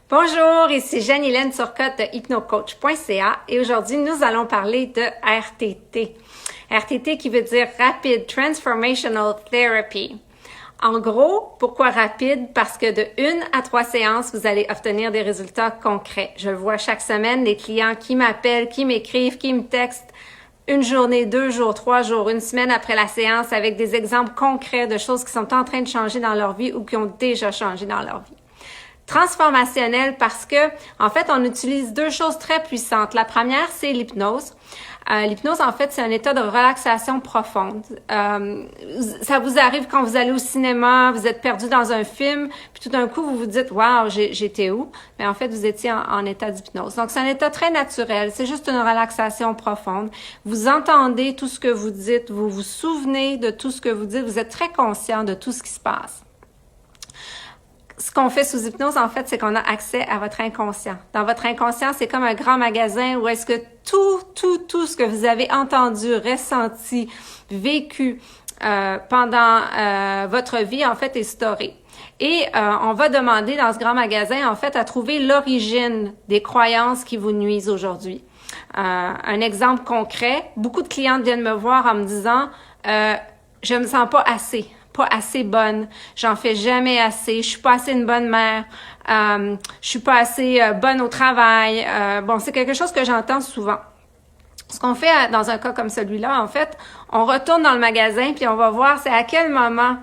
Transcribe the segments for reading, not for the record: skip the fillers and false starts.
Bonjour, ici Jeanne-Hélène Turcotte de hypnocoach.ca et aujourd'hui nous allons parler de RTT. RTT qui veut dire Rapid Transformational Therapy. En gros, pourquoi rapide? Parce que de 1 à 3 séances, vous allez obtenir des résultats concrets. Je le vois chaque semaine, des clients qui m'appellent, qui m'écrivent, qui me textent une journée, 2 jours, 3 jours, une semaine après la séance avec des exemples concrets de choses qui sont en train de changer dans leur vie ou qui ont déjà changé dans leur vie. Transformationnel parce que, en fait, on utilise deux choses très puissantes. La première, c'est l'hypnose. L'hypnose, en fait, c'est un état de relaxation profonde. Ça vous arrive quand vous allez au cinéma, vous êtes perdu dans un film, puis tout d'un coup, vous vous dites « Wow, j'étais où? » Mais en fait, vous étiez en état d'hypnose. Donc, c'est un état très naturel. C'est juste une relaxation profonde. Vous entendez tout ce que vous dites, vous vous souvenez de tout ce que vous dites, vous êtes très conscient de tout ce qui se passe. Ce qu'on fait sous hypnose, en fait, c'est qu'on a accès à votre inconscient. Dans votre inconscient, c'est comme un grand magasin où est-ce que tout ce que vous avez entendu, ressenti, vécu pendant votre vie, en fait, est storé. Et on va demander dans ce grand magasin, en fait, à trouver l'origine des croyances qui vous nuisent aujourd'hui. Un exemple concret, beaucoup de clientes viennent me voir en me disant « Je me sens pas assez bonne, j'en fais jamais assez, je suis pas assez une bonne mère, je suis pas assez bonne au travail. » Bon, c'est quelque chose que j'entends souvent. Ce qu'on fait dans un cas comme celui-là, en fait, on retourne dans le magasin puis on va voir c'est à quel moment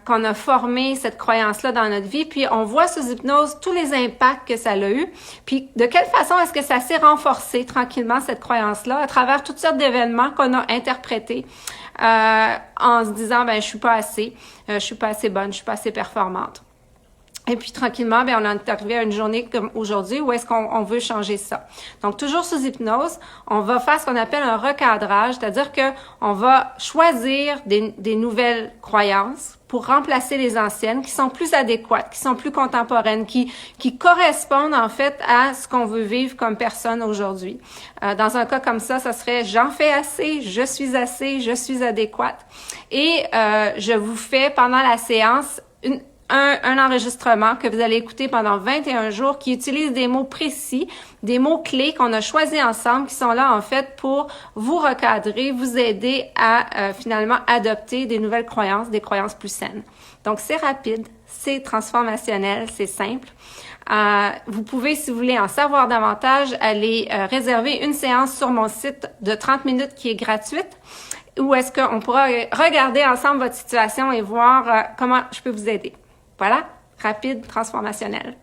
qu'on a formé cette croyance-là dans notre vie, puis on voit sous hypnose tous les impacts que ça a eu, puis de quelle façon est-ce que ça s'est renforcé tranquillement, cette croyance-là, à travers toutes sortes d'événements qu'on a interprétés en se disant, ben je suis pas assez bonne, je suis pas assez performante. Et puis, tranquillement, on est arrivé à une journée comme aujourd'hui où est-ce qu'on veut changer ça. Donc, toujours sous hypnose, on va faire ce qu'on appelle un recadrage, c'est-à-dire que on va choisir des nouvelles croyances pour remplacer les anciennes qui sont plus adéquates, qui sont plus contemporaines, qui correspondent en fait à ce qu'on veut vivre comme personne aujourd'hui. Dans un cas comme ça serait « j'en fais assez, je suis adéquate ». Et je vous fais pendant la séance un enregistrement que vous allez écouter pendant 21 jours qui utilise des mots précis, des mots clés qu'on a choisis ensemble qui sont là en fait pour vous recadrer, vous aider à finalement adopter des nouvelles croyances, des croyances plus saines. Donc c'est rapide, c'est transformationnel, c'est simple. Vous pouvez, si vous voulez en savoir davantage, aller réserver une séance sur mon site de 30 minutes qui est gratuite où est-ce qu'on pourra regarder ensemble votre situation et voir comment je peux vous aider. Voilà, rapide, transformationnel.